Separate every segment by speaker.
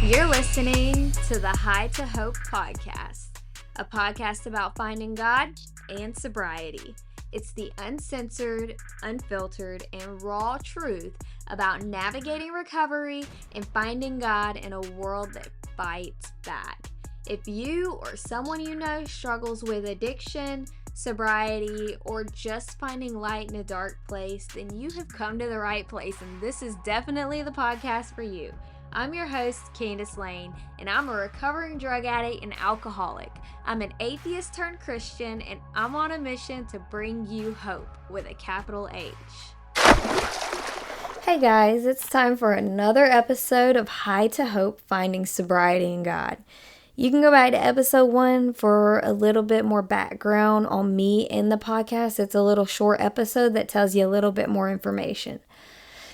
Speaker 1: You're listening to the High to Hope podcast, a podcast about finding God and sobriety. It's the uncensored, unfiltered, and raw truth about navigating recovery and finding God in a world that fights back. If you or someone you know struggles with addiction, sobriety, or just finding light in a dark place, then you have come to the right place, and this is definitely the podcast for you. I'm your host, Candace Lane, and I'm a recovering drug addict and alcoholic. I'm an atheist turned Christian, and I'm on a mission to bring you hope with a capital H. Hey guys, it's time for another episode of High to Hope, Finding Sobriety in God. You can go back to episode 1 for a little bit more background on me and the podcast. It's a little short episode that tells you a little bit more information.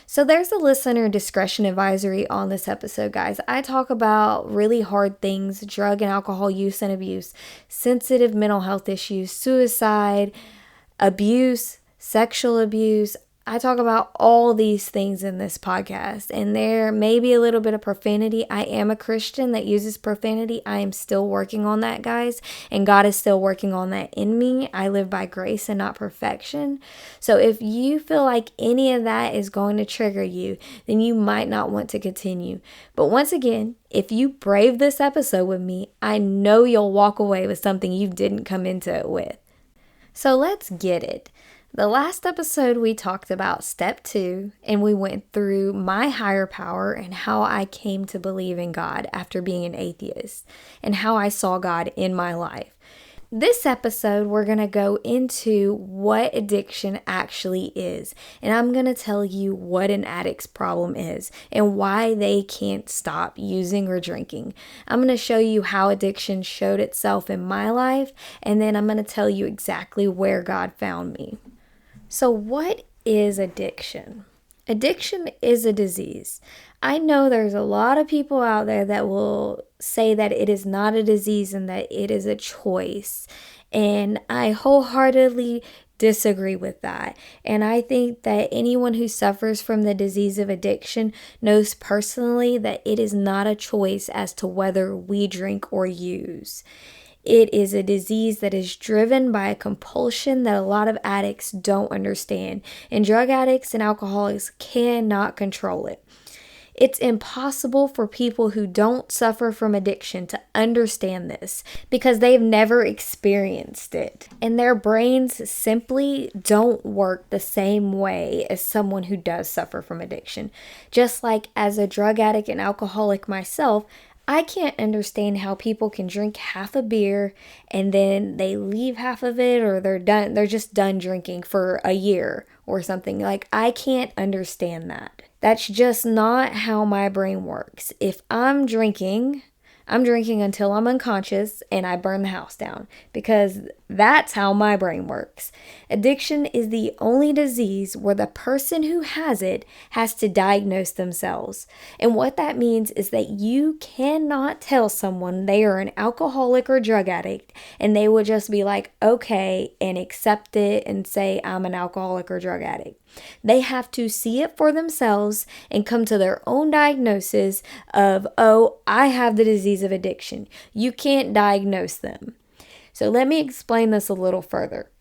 Speaker 1: So there's a listener discretion advisory on this episode, guys. I talk about really hard things, drug and alcohol use and abuse, sensitive mental health issues, suicide, abuse, sexual abuse. I talk about all these things in this podcast, and there may be a little bit of profanity. I am a Christian that uses profanity. I am still working on that, guys, and God is still working on that in me. I live by grace and not perfection. So if you feel like any of that is going to trigger you, then you might not want to continue. But once again, if you brave this episode with me, I know you'll walk away with something you didn't come into it with. So let's get it. The last episode we talked about step 2, and we went through my higher power and how I came to believe in God after being an atheist and how I saw God in my life. This episode, we're going to go into what addiction actually is, and I'm going to tell you what an addict's problem is and why they can't stop using or drinking. I'm going to show you how addiction showed itself in my life, and then I'm going to tell you exactly where God found me. So what is addiction? Addiction is a disease. I know there's a lot of people out there that will say that it is not a disease and that it is a choice. And I wholeheartedly disagree with that. And I think that anyone who suffers from the disease of addiction knows personally that it is not a choice as to whether we drink or use. It is a disease that is driven by a compulsion that a lot of addicts don't understand, and drug addicts and alcoholics cannot control it. It's impossible for people who don't suffer from addiction to understand this because they've never experienced it, and their brains simply don't work the same way as someone who does suffer from addiction. Just like as a drug addict and alcoholic myself, I can't understand how people can drink half a beer and then they leave half of it, or they're just done drinking for a year or something. Like, I can't understand that. That's just not how my brain works. If I'm drinking until I'm unconscious and I burn the house down, because that's how my brain works. Addiction is the only disease where the person who has it has to diagnose themselves. And what that means is that you cannot tell someone they are an alcoholic or drug addict and they will just be like, okay, and accept it and say, I'm an alcoholic or drug addict. They have to see it for themselves and come to their own diagnosis of, oh, I have the disease of addiction. You can't diagnose them. So let me explain this a little further.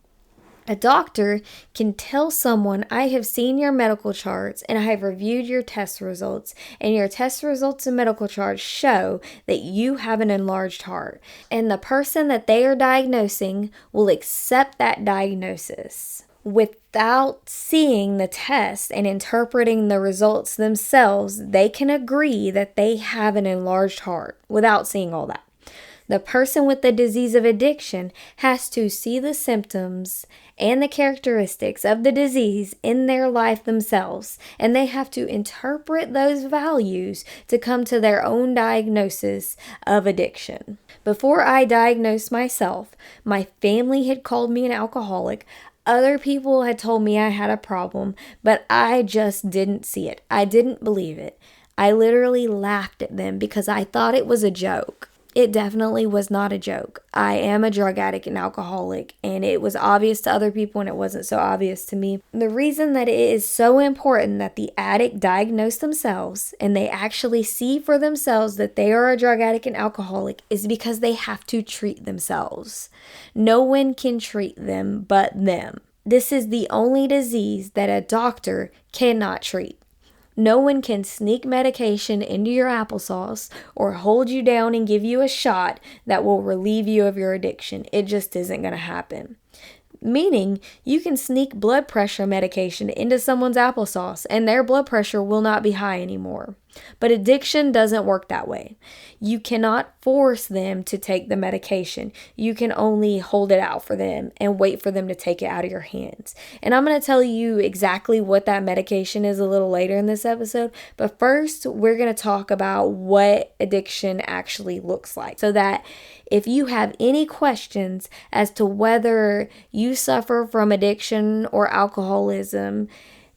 Speaker 1: A doctor can tell someone, I have seen your medical charts and I have reviewed your test results, and your test results and medical charts show that you have an enlarged heart. And the person that they are diagnosing will accept that diagnosis without seeing the test and interpreting the results themselves. They can agree that they have an enlarged heart without seeing all that. The person with the disease of addiction has to see the symptoms and the characteristics of the disease in their life themselves, and they have to interpret those values to come to their own diagnosis of addiction. Before I diagnosed myself, my family had called me an alcoholic. Other people had told me I had a problem, but I just didn't see it. I didn't believe it. I literally laughed at them because I thought it was a joke. It definitely was not a joke. I am a drug addict and alcoholic, and it was obvious to other people and it wasn't so obvious to me. The reason that it is so important that the addict diagnose themselves and they actually see for themselves that they are a drug addict and alcoholic is because they have to treat themselves. No one can treat them but them. This is the only disease that a doctor cannot treat. No one can sneak medication into your applesauce or hold you down and give you a shot that will relieve you of your addiction. It just isn't going to happen. Meaning, you can sneak blood pressure medication into someone's applesauce and their blood pressure will not be high anymore. But addiction doesn't work that way. You cannot force them to take the medication. You can only hold it out for them and wait for them to take it out of your hands. And I'm going to tell you exactly what that medication is a little later in this episode. But first, we're going to talk about what addiction actually looks like, so that if you have any questions as to whether you suffer from addiction or alcoholism,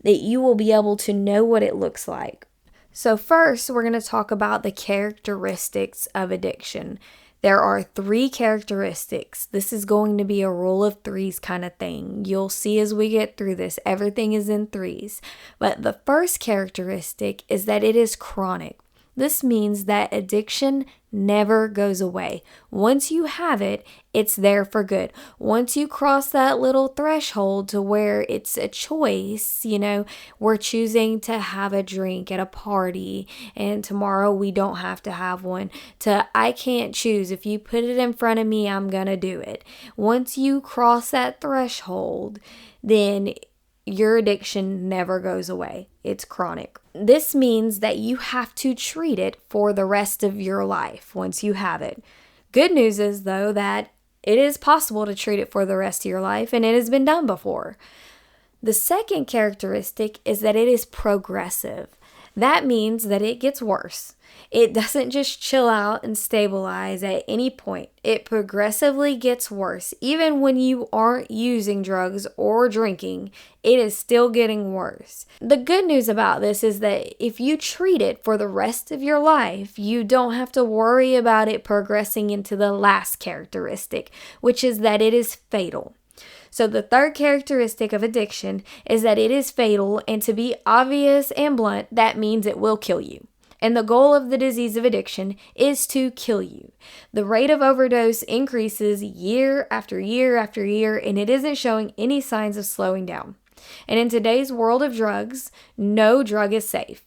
Speaker 1: that you will be able to know what it looks like. So first, we're going to talk about the characteristics of addiction. There are 3 characteristics. This is going to be a rule of threes kind of thing. You'll see as we get through this, everything is in threes. But the first characteristic is that it is chronic. This means that addiction never goes away. Once you have it, it's there for good. Once you cross that little threshold to where it's a choice, we're choosing to have a drink at a party and tomorrow we don't have to have one, to I can't choose. If you put it in front of me, I'm gonna do it. Once you cross that threshold, then your addiction never goes away. It's chronic. This means that you have to treat it for the rest of your life once you have it. Good news is, though, that it is possible to treat it for the rest of your life, and it has been done before. The second characteristic is that it is progressive. That means that it gets worse. It doesn't just chill out and stabilize at any point. It progressively gets worse. Even when you aren't using drugs or drinking, it is still getting worse. The good news about this is that if you treat it for the rest of your life, you don't have to worry about it progressing into the last characteristic, which is that it is fatal. So the third characteristic of addiction is that it is fatal, and to be obvious and blunt, that means it will kill you. And the goal of the disease of addiction is to kill you. The rate of overdose increases year after year after year, and it isn't showing any signs of slowing down. And in today's world of drugs, no drug is safe.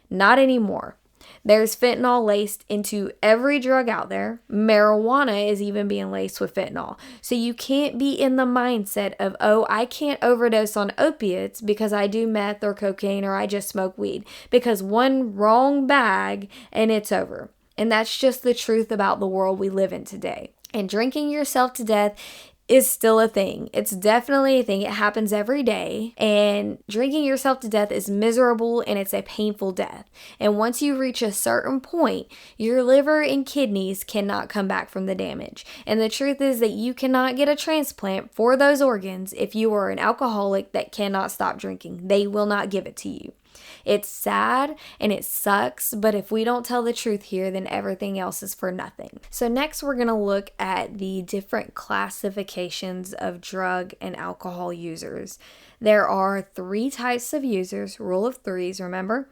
Speaker 1: Not anymore. There's fentanyl laced into every drug out there. Marijuana is even being laced with fentanyl. So you can't be in the mindset of, I can't overdose on opiates because I do meth or cocaine or I just smoke weed. Because one wrong bag and it's over. And that's just the truth about the world we live in today. And drinking yourself to death is still a thing. It's definitely a thing. It happens every day. And drinking yourself to death is miserable and it's a painful death. And once you reach a certain point, your liver and kidneys cannot come back from the damage. And the truth is that you cannot get a transplant for those organs if you are an alcoholic that cannot stop drinking. They will not give it to you. It's sad and it sucks, but if we don't tell the truth here, then everything else is for nothing. So next we're going to look at the different classifications of drug and alcohol users. There are 3 types of users, rule of threes, remember?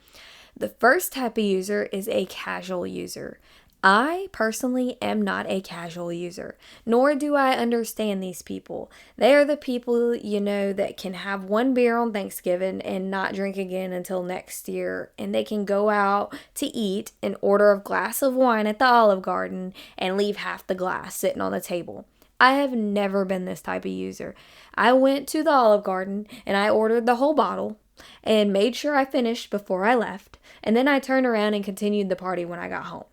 Speaker 1: The first type of user is a casual user. I personally am not a casual user, nor do I understand these people. They are the people, that can have 1 beer on Thanksgiving and not drink again until next year. And they can go out to eat and order a glass of wine at the Olive Garden and leave half the glass sitting on the table. I have never been this type of user. I went to the Olive Garden and I ordered the whole bottle and made sure I finished before I left. And then I turned around and continued the party when I got home.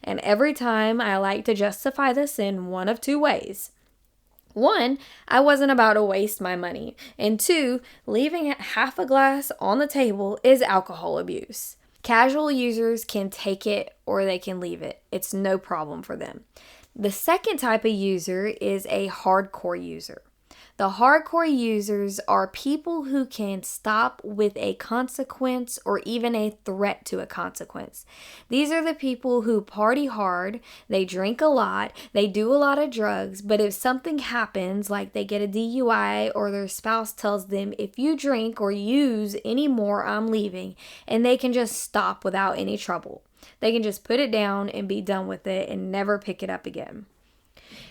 Speaker 1: And every time I like to justify this in one of 2 ways. 1, I wasn't about to waste my money. And 2, leaving half a glass on the table is alcohol abuse. Casual users can take it or they can leave it. It's no problem for them. The second type of user is a hardcore user. The hardcore users are people who can stop with a consequence or even a threat to a consequence. These are the people who party hard, they drink a lot, they do a lot of drugs, but if something happens, like they get a DUI or their spouse tells them, if you drink or use any more, I'm leaving, and they can just stop without any trouble. They can just put it down and be done with it and never pick it up again.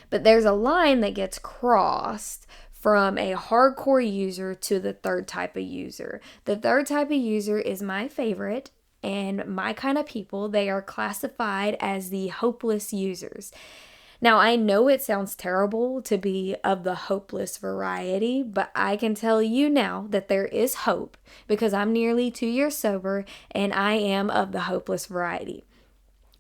Speaker 1: But there's a line that gets crossed from a hardcore user to the third type of user. The third type of user is my favorite and my kind of people. They are classified as the hopeless users. Now, I know it sounds terrible to be of the hopeless variety, but I can tell you now that there is hope because I'm nearly 2 years sober and I am of the hopeless variety.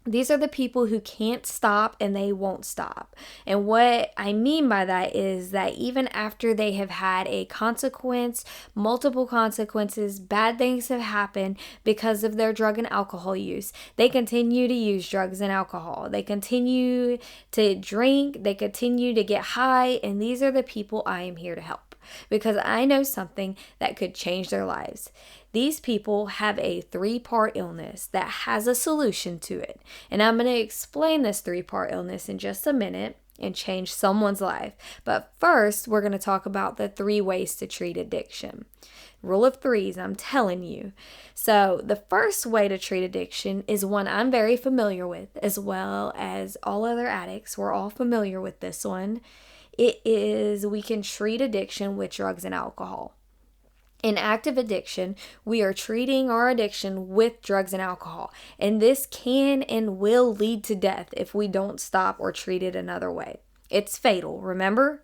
Speaker 1: These are the people who can't stop and they won't stop. And what I mean by that is that even after they have had a consequence, multiple consequences, bad things have happened because of their drug and alcohol use, they continue to use drugs and alcohol. They continue to drink, they continue to get high, and these are the people I am here to help because I know something that could change their lives. These people have a 3-part illness that has a solution to it. And I'm going to explain this 3-part illness in just a minute and change someone's life. But first, we're going to talk about the 3 ways to treat addiction. Rule of threes, I'm telling you. So the first way to treat addiction is one I'm very familiar with, as well as all other addicts. We're all familiar with this one. It is we can treat addiction with drugs and alcohol. In active addiction, we are treating our addiction with drugs and alcohol, and this can and will lead to death if we don't stop or treat it another way. It's fatal, remember?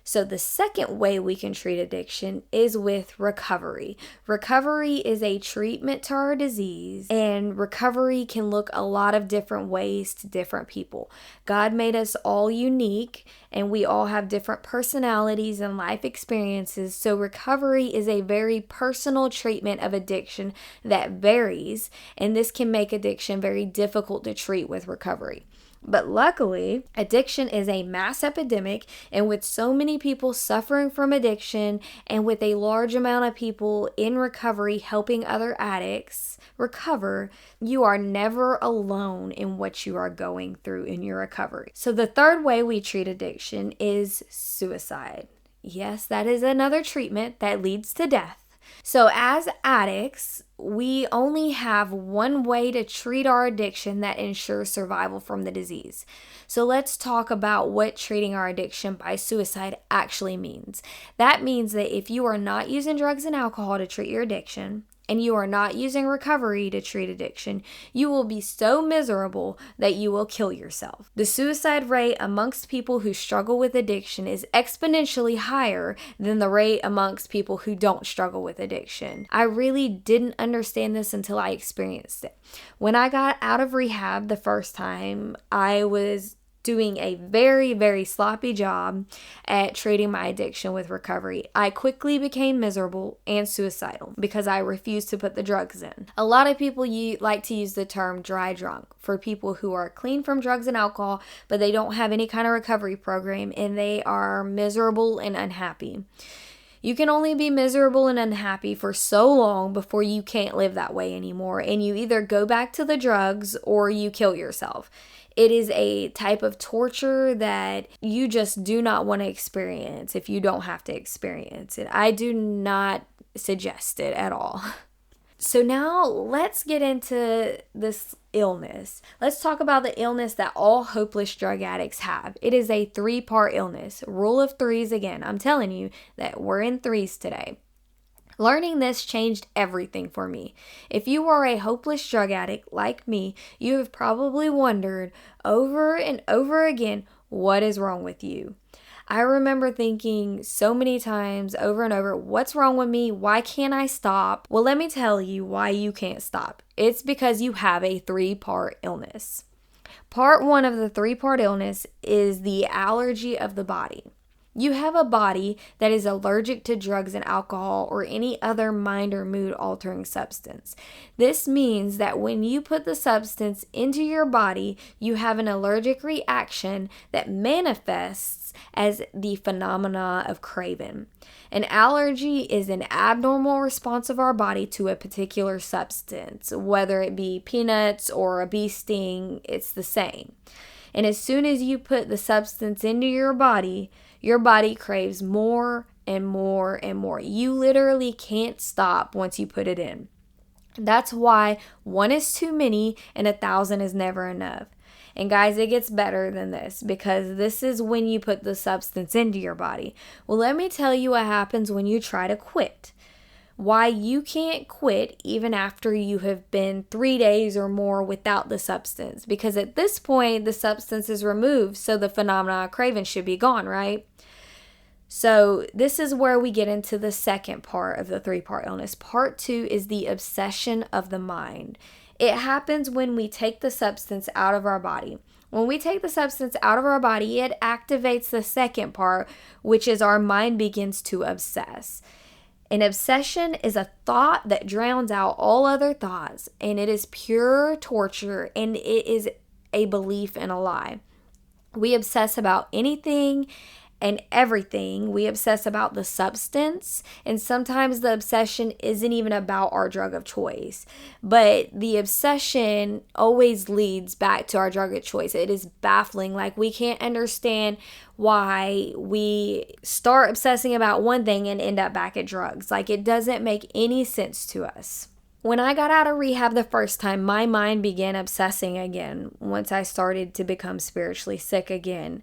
Speaker 1: So the second way we can treat addiction is with recovery. Recovery is a treatment to our disease, and recovery can look a lot of different ways to different people. God made us all unique, and we all have different personalities and life experiences, so recovery is a very personal treatment of addiction that varies, and this can make addiction very difficult to treat with recovery. But luckily, addiction is a mass epidemic, and with so many people suffering from addiction and with a large amount of people in recovery helping other addicts recover, you are never alone in what you are going through in your recovery. So the third way we treat addiction is suicide. Yes, that is another treatment that leads to death. So as addicts, we only have one way to treat our addiction that ensures survival from the disease. So let's talk about what treating our addiction by suicide actually means. That means that if you are not using drugs and alcohol to treat your addiction, and you are not using recovery to treat addiction, you will be so miserable that you will kill yourself. The suicide rate amongst people who struggle with addiction is exponentially higher than the rate amongst people who don't struggle with addiction. I really didn't understand this until I experienced it. When I got out of rehab the first time, I was doing a very, very sloppy job at treating my addiction with recovery. I quickly became miserable and suicidal because I refused to put the drugs in. A lot of people like to use the term dry drunk for people who are clean from drugs and alcohol, but they don't have any kind of recovery program and they are miserable and unhappy. You can only be miserable and unhappy for so long before you can't live that way anymore, and you either go back to the drugs or you kill yourself. It is a type of torture that you just do not want to experience if you don't have to experience it. I do not suggest it at all. So now let's get into this illness. Let's talk about the illness that all hopeless drug addicts have. It is a 3-part illness. Rule of threes again. I'm telling you that we're in threes today. Learning this changed everything for me. If you are a hopeless drug addict like me, you have probably wondered over and over again, what is wrong with you? I remember thinking so many times over and over, what's wrong with me? Why can't I stop? Well, let me tell you why you can't stop. It's because you have a 3-part illness. Part 1 of the 3-part illness is the allergy of the body. You have a body that is allergic to drugs and alcohol or any other mind or mood altering substance. This means that when you put the substance into your body, you have an allergic reaction that manifests as the phenomena of craving. An allergy is an abnormal response of our body to a particular substance, whether it be peanuts or a bee sting, it's the same. And as soon as you put the substance into your body craves more and more and more. You literally can't stop once you put it in. That's why 1 is too many and 1,000 is never enough. And guys, it gets better than this, because this is when you put the substance into your body. Well, let me tell you what happens when you try to quit. Why you can't quit even after you have been 3 days or more without the substance. Because at this point, the substance is removed, so the phenomena of craving should be gone, right? So this is where we get into the second part of the 3-part illness. Part 2 is the obsession of the mind. It happens when we take the substance out of our body. When we take the substance out of our body, it activates the second part, which is our mind begins to obsess. An obsession is a thought that drowns out all other thoughts, and it is pure torture, and it is a belief in a lie. We obsess about anything and everything. We obsess about the substance, and sometimes the obsession isn't even about our drug of choice, but the obsession always leads back to our drug of choice. It is baffling. Like, we can't understand why we start obsessing about one thing and end up back at drugs. Like, it doesn't make any sense to us. When I got out of rehab the first time, my mind began obsessing again once I started to become spiritually sick again.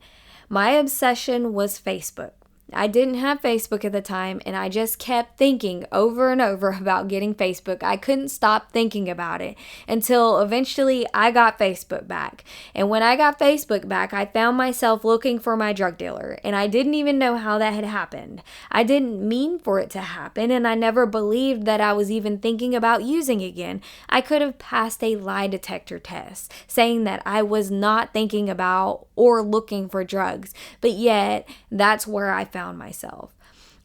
Speaker 1: My obsession was Facebook. I didn't have Facebook at the time, and I just kept thinking over and over about getting Facebook. I couldn't stop thinking about it until eventually I got Facebook back. And when I got Facebook back, I found myself looking for my drug dealer, and I didn't even know how that had happened. I didn't mean for it to happen, and I never believed that I was even thinking about using again. I could have passed a lie detector test saying that I was not thinking about or looking for drugs, but yet that's where I found myself.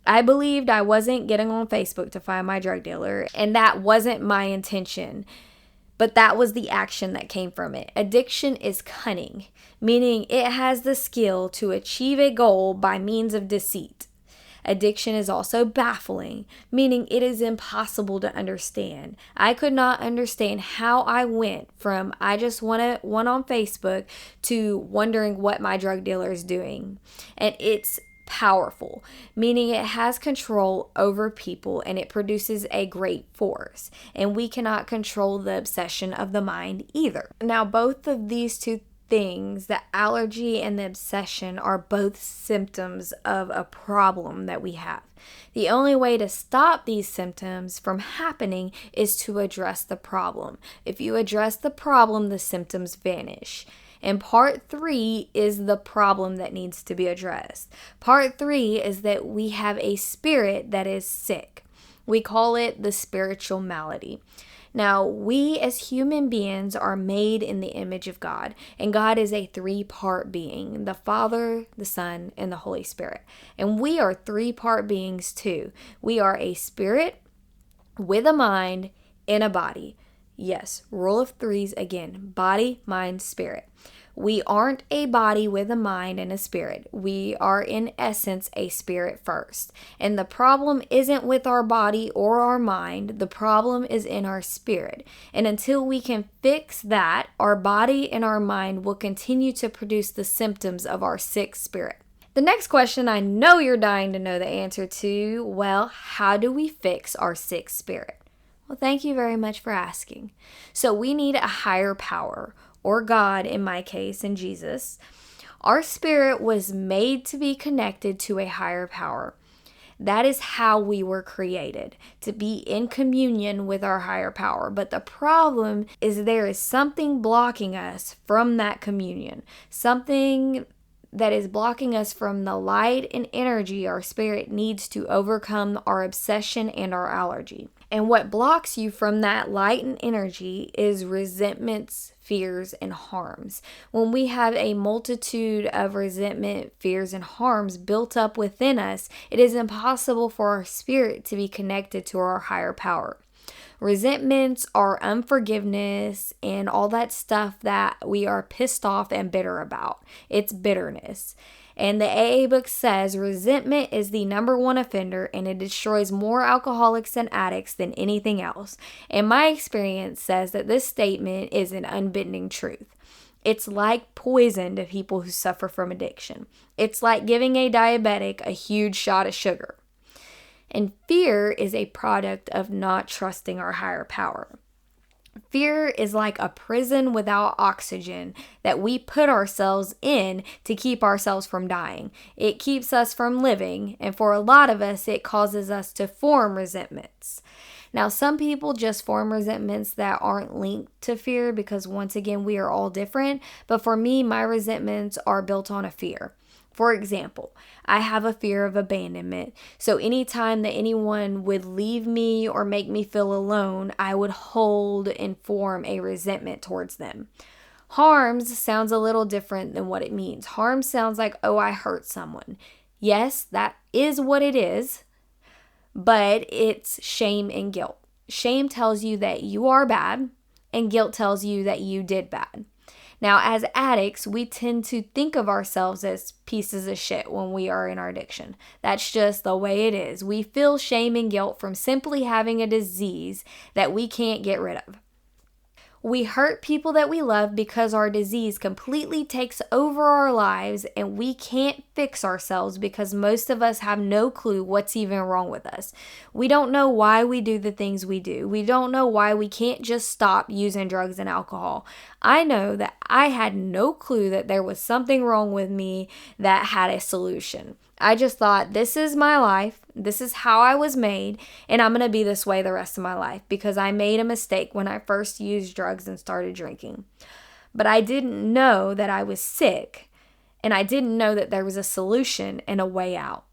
Speaker 1: I believed I wasn't getting on Facebook to find my drug dealer, and that wasn't my intention, but that was the action that came from it. Addiction is cunning, meaning it has the skill to achieve a goal by means of deceit. Addiction is also baffling, meaning it is impossible to understand. I could not understand how I went from I just want one on Facebook to wondering what my drug dealer is doing. And it's powerful, meaning it has control over people and it produces a great force. And we cannot control the obsession of the mind either. Now, both of these two things, the allergy and the obsession, are both symptoms of a problem that we have. The only way to stop these symptoms from happening is to address the problem. If you address the problem, the symptoms vanish. And part 3 is the problem that needs to be addressed. Part 3 is that we have a spirit that is sick. We call it the spiritual malady. Now, we as human beings are made in the image of God, and God is a 3-part being, the Father, the Son, and the Holy Spirit. And we are 3-part beings too. We are a spirit with a mind and a body. Yes, rule of 3s again, body, mind, spirit. We aren't a body with a mind and a spirit. We are in essence a spirit first. And the problem isn't with our body or our mind. The problem is in our spirit. And until we can fix that, our body and our mind will continue to produce the symptoms of our sick spirit. The next question I know you're dying to know the answer to, well, how do we fix our sick spirit? Well, thank you very much for asking. So we need a higher power, or God in my case, and Jesus. Our spirit was made to be connected to a higher power. That is how we were created, to be in communion with our higher power. But the problem is there is something blocking us from that communion, something that is blocking us from the light and energy our spirit needs to overcome our obsession and our allergy. And what blocks you from that light and energy is resentments, fears, and harms. When we have a multitude of resentment, fears, and harms built up within us, it is impossible for our spirit to be connected to our higher power. Resentments are unforgiveness and all that stuff that we are pissed off and bitter about. It's bitterness. And the AA book says resentment is the number one offender and it destroys more alcoholics and addicts than anything else. And my experience says that this statement is an unbending truth. It's like poison to people who suffer from addiction. It's like giving a diabetic a huge shot of sugar. And fear is a product of not trusting our higher power. Fear is like a prison without oxygen that we put ourselves in to keep ourselves from dying. It keeps us from living, and for a lot of us, it causes us to form resentments. Now, some people just form resentments that aren't linked to fear because, once again, we are all different. But for me, my resentments are built on a fear. For example, I have a fear of abandonment. So anytime that anyone would leave me or make me feel alone, I would hold and form a resentment towards them. Harms sounds a little different than what it means. Harm sounds like, oh, I hurt someone. Yes, that is what it is, but it's shame and guilt. Shame tells you that you are bad, and guilt tells you that you did bad. Now, as addicts, we tend to think of ourselves as pieces of shit when we are in our addiction. That's just the way it is. We feel shame and guilt from simply having a disease that we can't get rid of. We hurt people that we love because our disease completely takes over our lives and we can't fix ourselves because most of us have no clue what's even wrong with us. We don't know why we do the things we do. We don't know why we can't just stop using drugs and alcohol. I know that I had no clue that there was something wrong with me that had a solution. I just thought, this is my life, this is how I was made, and I'm going to be this way the rest of my life because I made a mistake when I first used drugs and started drinking. But I didn't know that I was sick, and I didn't know that there was a solution and a way out.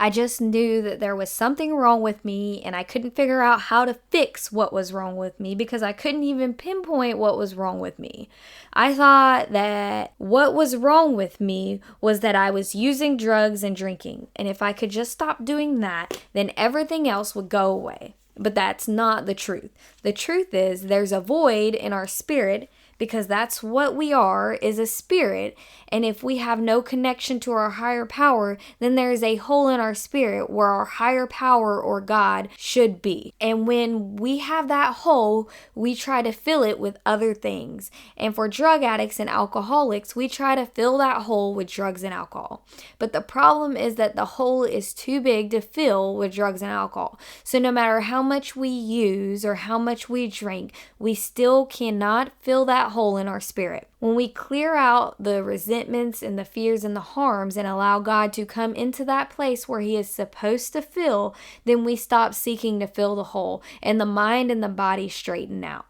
Speaker 1: I just knew that there was something wrong with me and I couldn't figure out how to fix what was wrong with me because I couldn't even pinpoint what was wrong with me. I thought that what was wrong with me was that I was using drugs and drinking, and if I could just stop doing that, then everything else would go away. But that's not the truth. The truth is there's a void in our spirit because that's what we are, is a spirit. And if we have no connection to our higher power, then there is a hole in our spirit where our higher power or God should be. And when we have that hole, we try to fill it with other things. And for drug addicts and alcoholics, we try to fill that hole with drugs and alcohol. But the problem is that the hole is too big to fill with drugs and alcohol. So no matter how much we use or how much we drink, we still cannot fill that hole in our spirit. When we clear out the resentments and the fears and the harms and allow God to come into that place where He is supposed to fill, then we stop seeking to fill the hole and the mind and the body straighten out.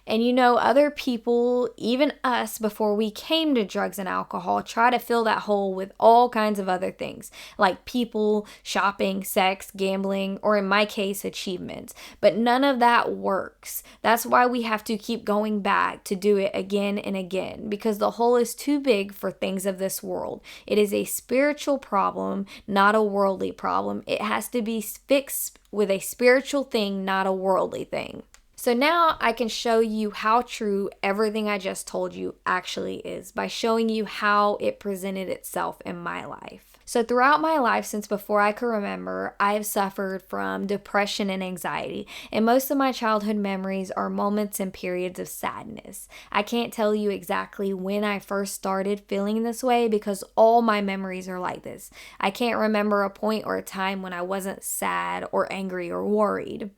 Speaker 1: And other people, even us, before we came to drugs and alcohol, try to fill that hole with all kinds of other things, like people, shopping, sex, gambling, or in my case, achievements. But none of that works. That's why we have to keep going back to do it again and again, because the hole is too big for things of this world. It is a spiritual problem, not a worldly problem. It has to be fixed with a spiritual thing, not a worldly thing. So now I can show you how true everything I just told you actually is by showing you how it presented itself in my life. So throughout my life, since before I could remember, I have suffered from depression and anxiety, and most of my childhood memories are moments and periods of sadness. I can't tell you exactly when I first started feeling this way because all my memories are like this. I can't remember a point or a time when I wasn't sad or angry or worried.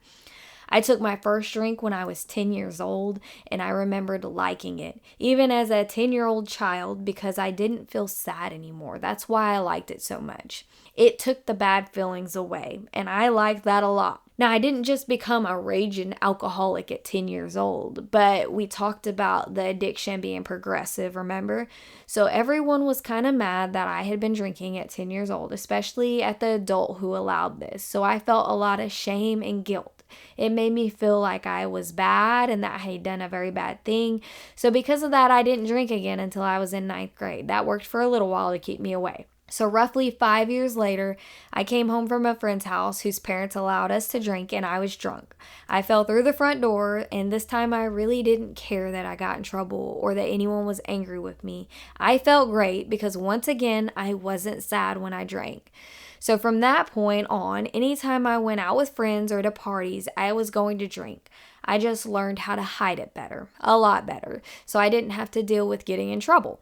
Speaker 1: I took my first drink when I was 10 years old, and I remembered liking it, even as a 10-year-old child, because I didn't feel sad anymore. That's why I liked it so much. It took the bad feelings away, and I liked that a lot. Now, I didn't just become a raging alcoholic at 10 years old, but we talked about the addiction being progressive, remember? So everyone was kind of mad that I had been drinking at 10 years old, especially at the adult who allowed this. So I felt a lot of shame and guilt. It made me feel like I was bad and that I had done a very bad thing. So because of that, I didn't drink again until I was in ninth grade. That worked for a little while to keep me away. So roughly 5 years later, I came home from a friend's house whose parents allowed us to drink, and I was drunk. I fell through the front door, and this time I really didn't care that I got in trouble or that anyone was angry with me. I felt great because once again, I wasn't sad when I drank. So from that point on, anytime I went out with friends or to parties, I was going to drink. I just learned how to hide it better, a lot better, so I didn't have to deal with getting in trouble.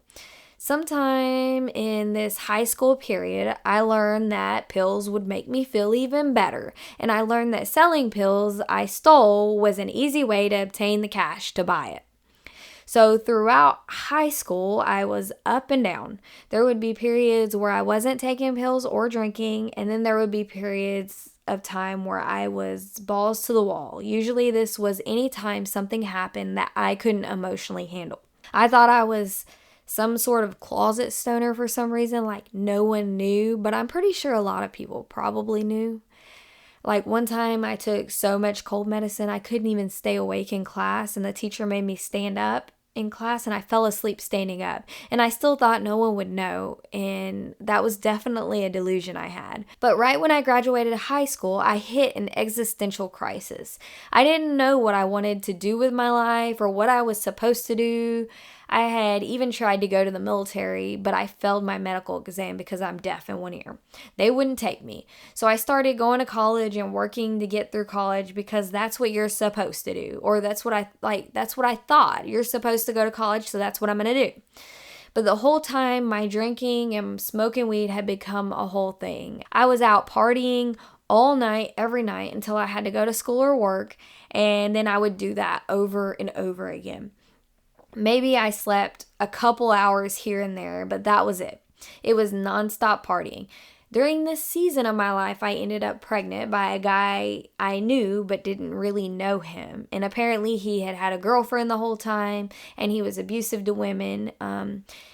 Speaker 1: Sometime in this high school period, I learned that pills would make me feel even better, and I learned that selling pills I stole was an easy way to obtain the cash to buy it. So throughout high school, I was up and down. There would be periods where I wasn't taking pills or drinking, and then there would be periods of time where I was balls to the wall. Usually this was any time something happened that I couldn't emotionally handle. I thought I was some sort of closet stoner for some reason, like no one knew, but I'm pretty sure a lot of people probably knew. Like one time I took so much cold medicine I couldn't even stay awake in class, and the teacher made me stand up in class, and I fell asleep standing up, and I still thought no one would know, and that was definitely a delusion I had. But right when I graduated high school, I hit an existential crisis. I didn't know what I wanted to do with my life or what I was supposed to do. I had even tried to go to the military, but I failed my medical exam because I'm deaf in one ear. They wouldn't take me. So I started going to college and working to get through college because that's what you're supposed to do. Or that's what I thought. You're supposed to go to college, so that's what I'm going to do. But the whole time, my drinking and smoking weed had become a whole thing. I was out partying all night, every night, until I had to go to school or work, and then I would do that over and over again. Maybe I slept a couple hours here and there, but that was it. It was nonstop partying. During this season of my life, I ended up pregnant by a guy I knew but didn't really know him. And apparently he had had a girlfriend the whole time, and he was abusive to women.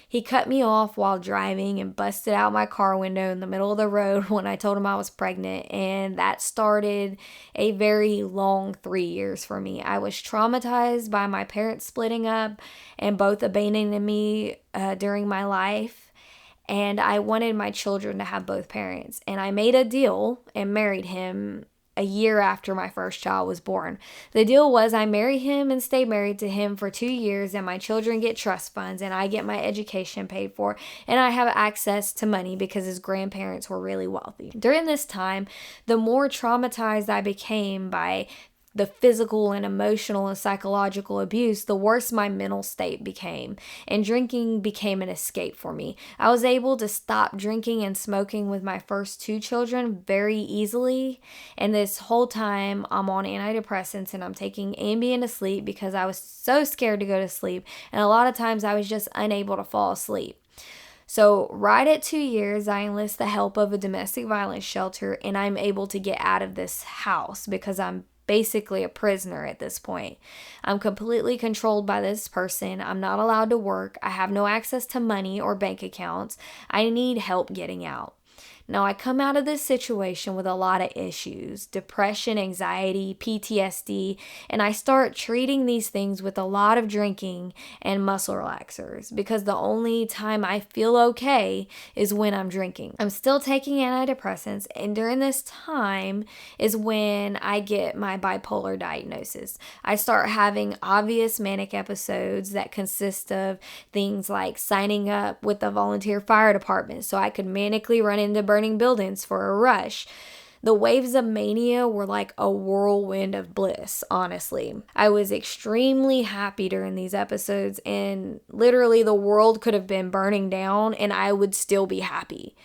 Speaker 1: He cut me off while driving and busted out my car window in the middle of the road when I told him I was pregnant. And that started a very long 3 years for me. I was traumatized by my parents splitting up and both abandoning me during my life. And I wanted my children to have both parents. And I made a deal and married him a year after my first child was born. The deal was I marry him and stay married to him for 2 years, and my children get trust funds, and I get my education paid for, and I have access to money because his grandparents were really wealthy. During this time, the more traumatized I became by the physical and emotional and psychological abuse, the worse my mental state became, and drinking became an escape for me. I was able to stop drinking and smoking with my first 2 children very easily, and this whole time I'm on antidepressants and I'm taking Ambien to sleep because I was so scared to go to sleep, and a lot of times I was just unable to fall asleep. So right at 2 years, I enlist the help of a domestic violence shelter, and I'm able to get out of this house because I'm basically a prisoner at this point. I'm completely controlled by this person. I'm not allowed to work. I have no access to money or bank accounts. I need help getting out. Now, I come out of this situation with a lot of issues, depression, anxiety, PTSD, and I start treating these things with a lot of drinking and muscle relaxers because the only time I feel okay is when I'm drinking. I'm still taking antidepressants, and during this time is when I get my bipolar diagnosis. I start having obvious manic episodes that consist of things like signing up with the volunteer fire department so I could manically run into burning buildings for a rush. The waves of mania were like a whirlwind of bliss, honestly. I was extremely happy during these episodes, and literally the world could have been burning down and I would still be happy.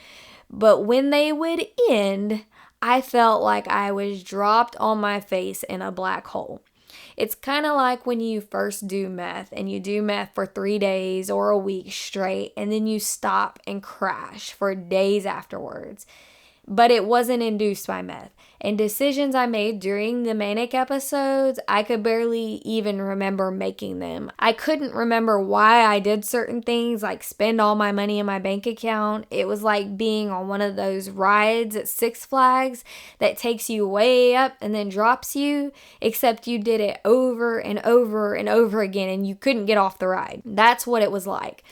Speaker 1: But when they would end, I felt like I was dropped on my face in a black hole. It's kind of like when you first do meth and you do meth for 3 days or a week straight, and then you stop and crash for days afterwards. but it wasn't induced by meth. And decisions I made during the manic episodes, I could barely even remember making them. I couldn't remember why I did certain things, like spend all my money in my bank account. It was like being on one of those rides at Six Flags that takes you way up and then drops you, except you did it over and over and over again and you couldn't get off the ride. That's what it was like.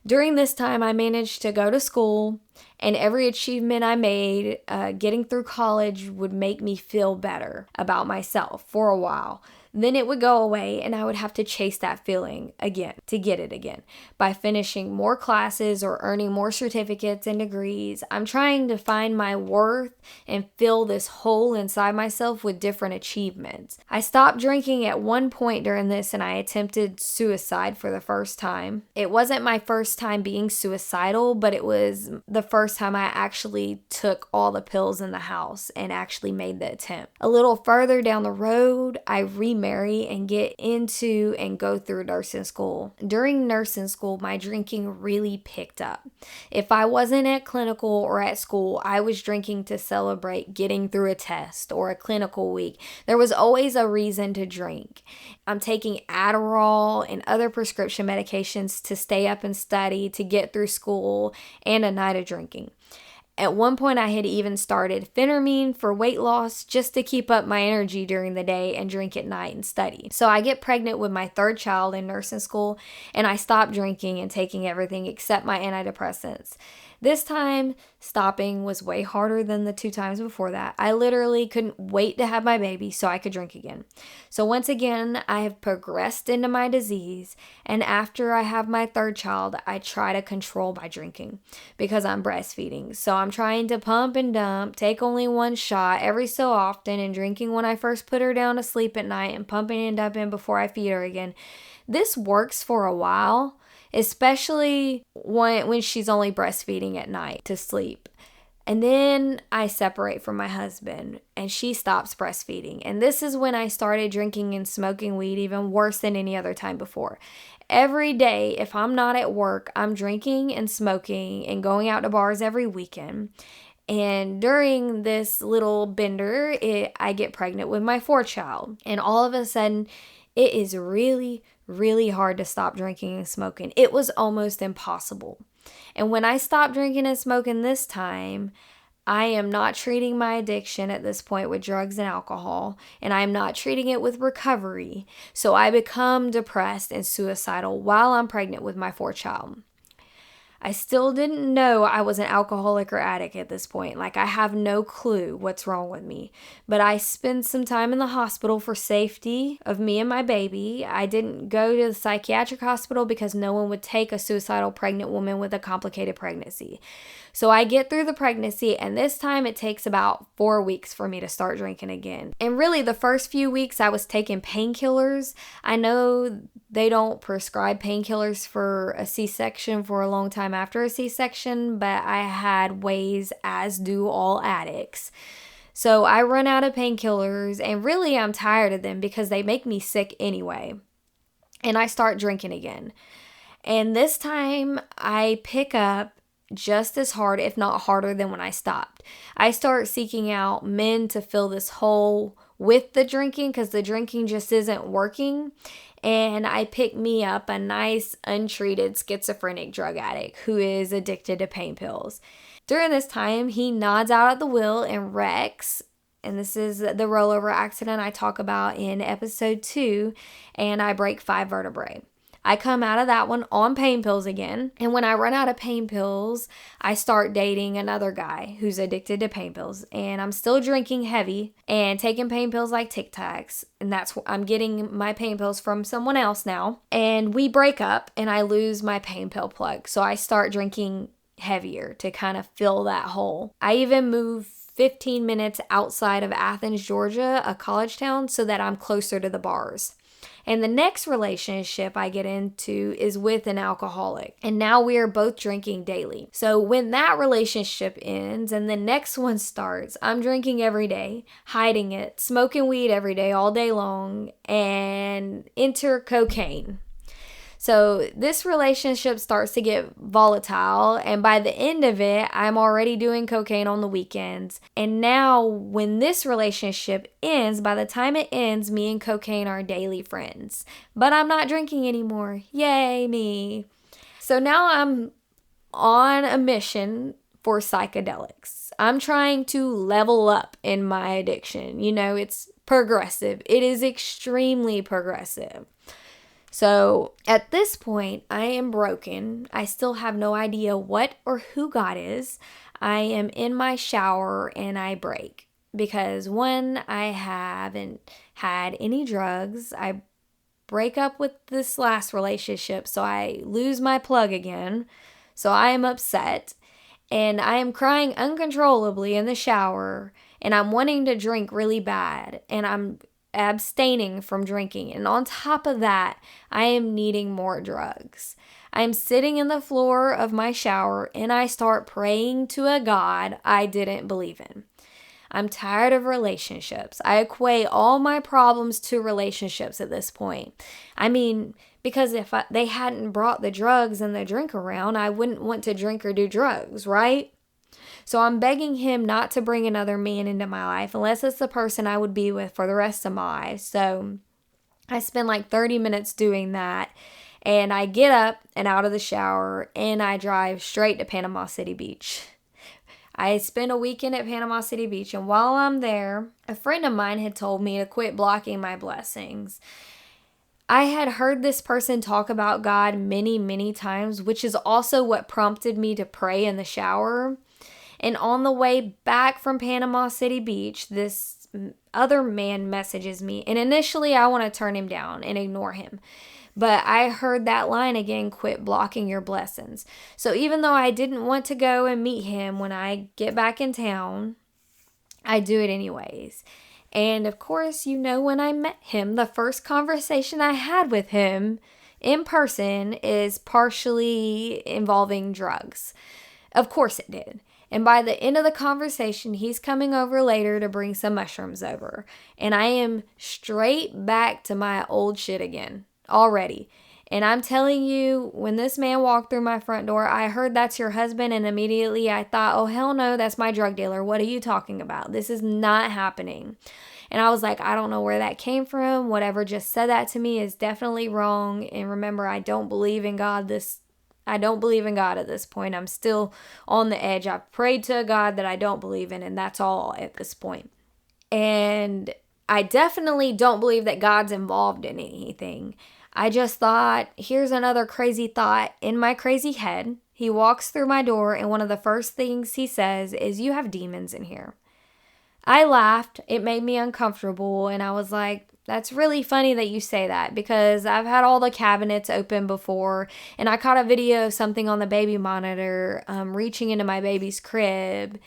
Speaker 1: During this time, I managed to go to school, and every achievement I made getting through college would make me feel better about myself for a while. Then it would go away, and I would have to chase that feeling again to get it again by finishing more classes or earning more certificates and degrees. I'm trying to find my worth and fill this hole inside myself with different achievements. I stopped drinking at one point during this, and I attempted suicide for the first time. It wasn't my first time being suicidal, but it was the first time I actually took all the pills in the house and actually made the attempt. A little further down the road, I remarry and get into and go through nursing school. During nursing school, my drinking really picked up. If I wasn't at clinical or at school, I was drinking to celebrate getting through a test or a clinical week. There was always a reason to drink. I'm taking Adderall and other prescription medications to stay up and study, to get through school, and a night of drinking. At one point, I had even started phentermine for weight loss just to keep up my energy during the day and drink at night and study. So I get pregnant with my third child in nursing school, and I stop drinking and taking everything except my antidepressants. This time, stopping was way harder than the 2 times before that. I literally couldn't wait to have my baby so I could drink again. So once again, I have progressed into my disease, and after I have my third child, I try to control my drinking because I'm breastfeeding. So I'm trying to pump and dump, take only one shot every so often, and drinking when I first put her down to sleep at night and pumping and dumping before I feed her again. This works for a while, especially when she's only breastfeeding at night to sleep. And then I separate from my husband and she stops breastfeeding. And this is when I started drinking and smoking weed even worse than any other time before. Every day, if I'm not at work, I'm drinking and smoking and going out to bars every weekend. And during this little bender, I get pregnant with my 4th child. And all of a sudden, it is really hard to stop drinking and smoking. It was almost impossible. And when I stopped drinking and smoking this time, I am not treating my addiction at this point with drugs and alcohol, and I am not treating it with recovery. So I become depressed and suicidal while I'm pregnant with my 4th child. I still didn't know I was an alcoholic or addict at this point. Like, I have no clue what's wrong with me. But I spent some time in the hospital for safety of me and my baby. I didn't go to the psychiatric hospital because no one would take a suicidal pregnant woman with a complicated pregnancy. So I get through the pregnancy, and this time it takes about 4 weeks for me to start drinking again. And really, the first few weeks I was taking painkillers. I know they don't prescribe painkillers for a C-section for a long time after a C-section, but I had ways, as do all addicts. So I run out of painkillers, and really I'm tired of them because they make me sick anyway. And I start drinking again. And this time I pick up just as hard, if not harder, than when I stopped. I start seeking out men to fill this hole with the drinking because the drinking just isn't working. And I pick me up a nice, untreated schizophrenic drug addict who is addicted to pain pills. During this time, he nods out at the wheel and wrecks. And this is the rollover accident I talk about in episode 2. And I break 5 vertebrae. I come out of that one on pain pills again. And when I run out of pain pills, I start dating another guy who's addicted to pain pills. And I'm still drinking heavy and taking pain pills like Tic Tacs. And I'm getting my pain pills from someone else now. And we break up and I lose my pain pill plug. So I start drinking heavier to kind of fill that hole. I even move 15 minutes outside of Athens, Georgia, a college town, so that I'm closer to the bars. And the next relationship I get into is with an alcoholic. And now we are both drinking daily. So when that relationship ends and the next one starts, I'm drinking every day, hiding it, smoking weed every day, all day long, and enter cocaine. So this relationship starts to get volatile, and by the end of it, I'm already doing cocaine on the weekends. And now, when this relationship ends, by the time it ends, me and cocaine are daily friends. But I'm not drinking anymore. Yay, me. So now I'm on a mission for psychedelics. I'm trying to level up in my addiction. It's progressive. It is extremely progressive. So at this point, I am broken. I still have no idea what or who God is. I am in my shower and I break because one, I haven't had any drugs. I break up with this last relationship, so I lose my plug again. So I am upset and I am crying uncontrollably in the shower and I'm wanting to drink really bad and I'm abstaining from drinking. And on top of that, I am needing more drugs. I'm sitting in the floor of my shower and I start praying to a God I didn't believe in. I'm tired of relationships. I equate all my problems to relationships at this point. Because if they hadn't brought the drugs and the drink around, I wouldn't want to drink or do drugs, right? So I'm begging him not to bring another man into my life unless it's the person I would be with for the rest of my life. So I spend like 30 minutes doing that. And I get up and out of the shower and I drive straight to Panama City Beach. I spent a weekend at Panama City Beach, and while I'm there, a friend of mine had told me to quit blocking my blessings. I had heard this person talk about God many, many times, which is also what prompted me to pray in the shower. And on the way back from Panama City Beach, this other man messages me. And initially, I want to turn him down and ignore him. But I heard that line again, quit blocking your blessings. So even though I didn't want to go and meet him when I get back in town, I do it anyways. And of course, when I met him, the first conversation I had with him in person is partially involving drugs. Of course it did. And by the end of the conversation, he's coming over later to bring some mushrooms over. And I am straight back to my old shit again. Already. And I'm telling you, when this man walked through my front door, I heard that's your husband, and immediately I thought, oh hell no, that's my drug dealer. What are you talking about? This is not happening. And I was like, I don't know where that came from. Whatever just said that to me is definitely wrong. And remember, I don't believe in God at this point. I'm still on the edge. I've prayed to a God that I don't believe in, and that's all at this point. And I definitely don't believe that God's involved in anything. I just thought, here's another crazy thought in my crazy head. He walks through my door and one of the first things he says is, you have demons in here. I laughed. It made me uncomfortable and I was like, that's really funny that you say that because I've had all the cabinets open before and I caught a video of something on the baby monitor reaching into my baby's crib.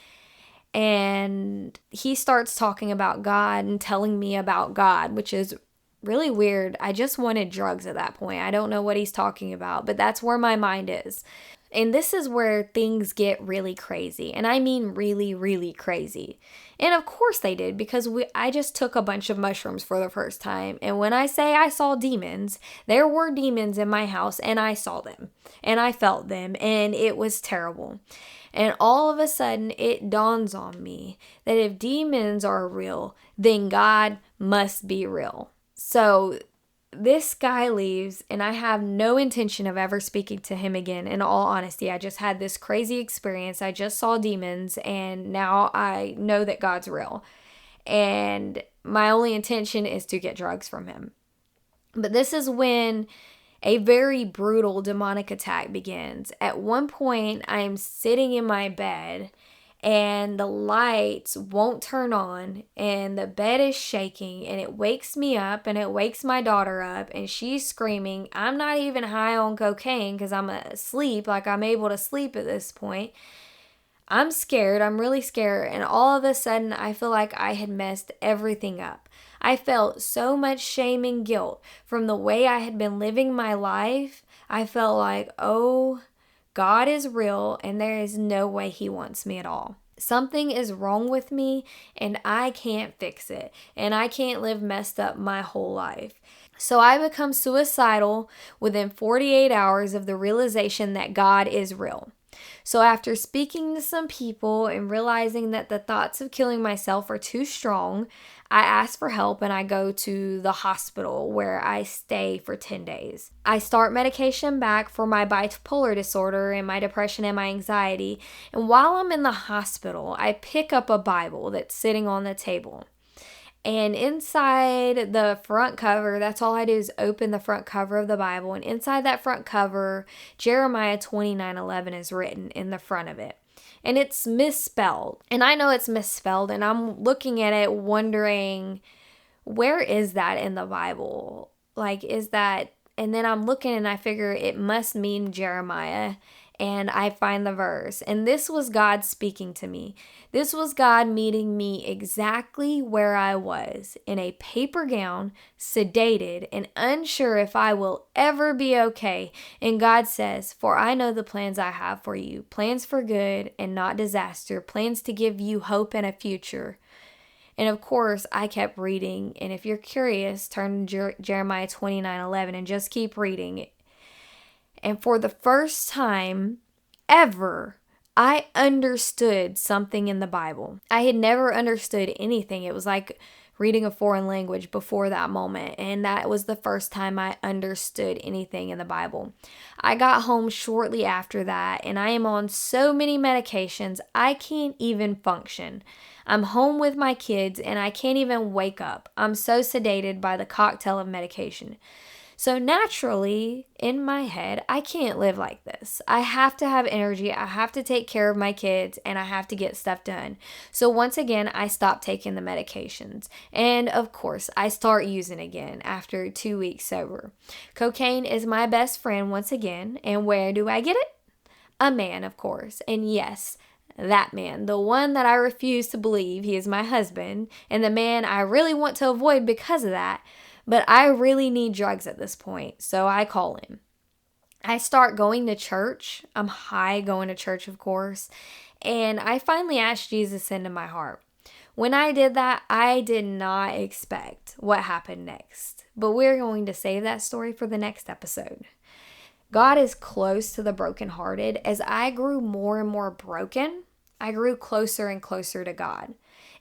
Speaker 1: And he starts talking about God and telling me about God, which is really weird. I just wanted drugs at that point. I don't know what he's talking about, but that's where my mind is. And this is where things get really crazy. And I mean really, really crazy. And of course they did because I just took a bunch of mushrooms for the first time. And when I say I saw demons, there were demons in my house and I saw them and I felt them and it was terrible. And all of a sudden it dawns on me that if demons are real, then God must be real. So this guy leaves and I have no intention of ever speaking to him again. In all honesty, I just had this crazy experience. I just saw demons and now I know that God's real. And my only intention is to get drugs from him. But this is when a very brutal demonic attack begins. At one point, I am sitting in my bed and the lights won't turn on and the bed is shaking and it wakes me up and it wakes my daughter up and she's screaming. I'm not even high on cocaine because I'm asleep, like I'm able to sleep at this point. I'm scared. I'm really scared. And all of a sudden, I feel like I had messed everything up. I felt so much shame and guilt from the way I had been living my life. I felt like, oh, God is real and there is no way he wants me at all. Something is wrong with me and I can't fix it. And I can't live messed up my whole life. So I become suicidal within 48 hours of the realization that God is real. So after speaking to some people and realizing that the thoughts of killing myself are too strong, I ask for help and I go to the hospital where I stay for 10 days. I start medication back for my bipolar disorder and my depression and my anxiety. And while I'm in the hospital, I pick up a Bible that's sitting on the table. And inside the front cover, that's all I do is open the front cover of the Bible. And inside that front cover, Jeremiah 29:11 is written in the front of it. And it's misspelled. And I know it's misspelled. And I'm looking at it wondering, where is that in the Bible? Like, is that... And then I'm looking and I figure it must mean Jeremiah. And I find the verse. And this was God speaking to me. This was God meeting me exactly where I was, in a paper gown, sedated, and unsure if I will ever be okay. And God says, "For I know the plans I have for you, plans for good and not disaster, plans to give you hope and a future." And of course, I kept reading. And if you're curious, turn to Jeremiah 29:11 and just keep reading. And for the first time ever, I understood something in the Bible. I had never understood anything. It was like reading a foreign language before that moment. And that was the first time I understood anything in the Bible. I got home shortly after that, and I am on so many medications, I can't even function. I'm home with my kids, and I can't even wake up. I'm so sedated by the cocktail of medication. So naturally, in my head, I can't live like this. I have to have energy, I have to take care of my kids, and I have to get stuff done. So once again, I stop taking the medications. And of course, I start using again after 2 weeks sober. Cocaine is my best friend once again. And where do I get it? A man, of course. And yes, that man, the one that I refuse to believe he is my husband, and the man I really want to avoid because of that. But I really need drugs at this point, so I call him. I start going to church. I'm high going to church, of course. And I finally asked Jesus into my heart. When I did that, I did not expect what happened next. But we're going to save that story for the next episode. God is close to the brokenhearted. As I grew more and more broken, I grew closer and closer to God.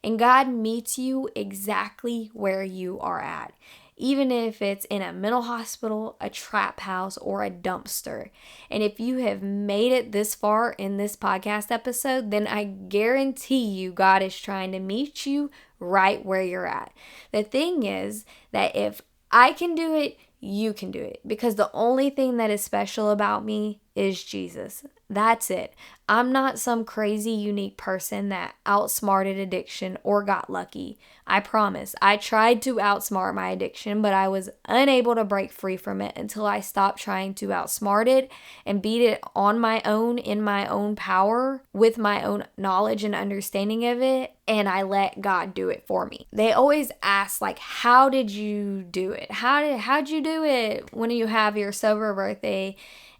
Speaker 1: And God meets you exactly where you are at. Even if it's in a mental hospital, a trap house, or a dumpster. And if you have made it this far in this podcast episode, then I guarantee you God is trying to meet you right where you're at. The thing is that if I can do it, you can do it. Because the only thing that is special about me is Jesus. That's it. I'm not some crazy unique person that outsmarted addiction or got lucky. I promise. I tried to outsmart my addiction, but I was unable to break free from it until I stopped trying to outsmart it and beat it on my own, in my own power, with my own knowledge and understanding of it, and I let God do it for me. They always ask, like, how did you do it? How'd you do it when you have your sober birthday?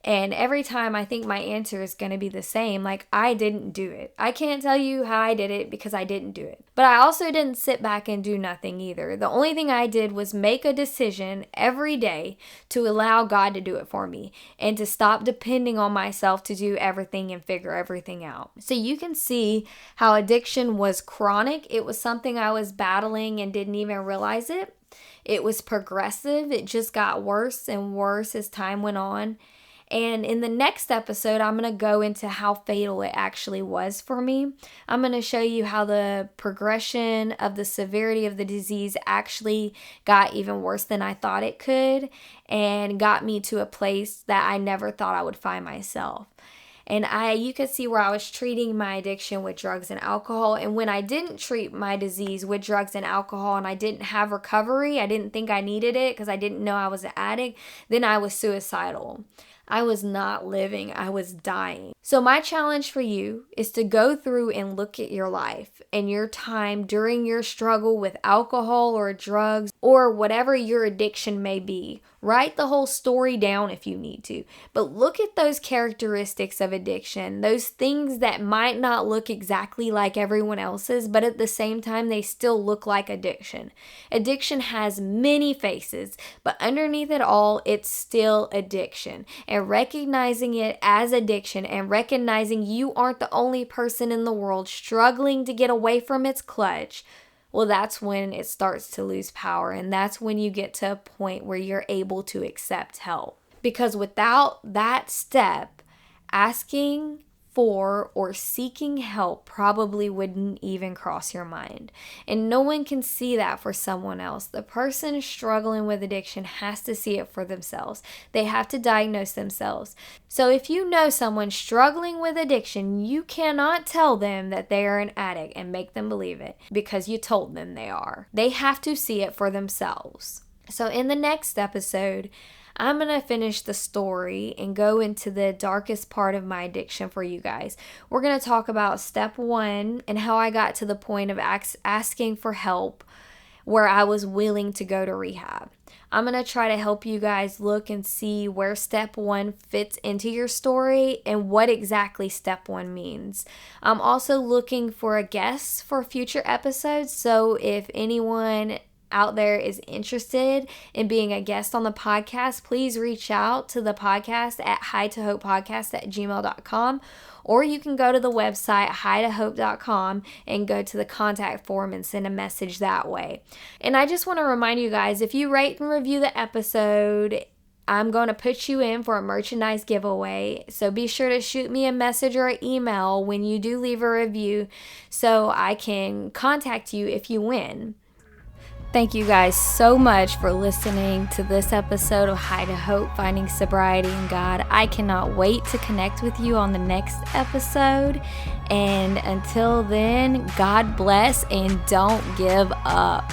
Speaker 1: And every time I think my answer is going to be the same, like, I didn't do it. I can't tell you how I did it because I didn't do it. But I also didn't sit back and do nothing either. The only thing I did was make a decision every day to allow God to do it for me and to stop depending on myself to do everything and figure everything out. So you can see how addiction was chronic. It was something I was battling and didn't even realize it. It was progressive. It just got worse and worse as time went on. And in the next episode, I'm going to go into how fatal it actually was for me. I'm going to show you how the progression of the severity of the disease actually got even worse than I thought it could and got me to a place that I never thought I would find myself. And you could see where I was treating my addiction with drugs and alcohol. And when I didn't treat my disease with drugs and alcohol and I didn't have recovery, I didn't think I needed it because I didn't know I was an addict, then I was suicidal. I was not living, I was dying. So my challenge for you is to go through and look at your life and your time during your struggle with alcohol or drugs or whatever your addiction may be. Write the whole story down if you need to, but look at those characteristics of addiction, those things that might not look exactly like everyone else's, but at the same time, they still look like addiction. Addiction has many faces, but underneath it all, it's still addiction. And recognizing it as addiction and recognizing you aren't the only person in the world struggling to get away from its clutch, well, that's when it starts to lose power, and that's when you get to a point where you're able to accept help. Because without that step, asking for or seeking help probably wouldn't even cross your mind. And no one can see that for someone else. The person struggling with addiction has to see it for themselves. They have to diagnose themselves. So if you know someone struggling with addiction, you cannot tell them that they are an addict and make them believe it because you told them they are. They have to see it for themselves. So in the next episode, I'm going to finish the story and go into the darkest part of my addiction for you guys. We're going to talk about step 1 and how I got to the point of asking for help where I was willing to go to rehab. I'm going to try to help you guys look and see where step 1 fits into your story and what exactly step 1 means. I'm also looking for a guest for future episodes, so if anyone out there is interested in being a guest on the podcast, please reach out to the podcast at hightohopepodcast@gmail.com, or you can go to the website highthohope.com and go to the contact form and send a message that way. And I just want to remind you guys, if you rate and review the episode, I'm going to put you in for a merchandise giveaway. So be sure to shoot me a message or an email when you do leave a review so I can contact you if you win. Thank you guys so much for listening to this episode of High to Hope, Finding Sobriety in God. I cannot wait to connect with you on the next episode. And until then, God bless and don't give up.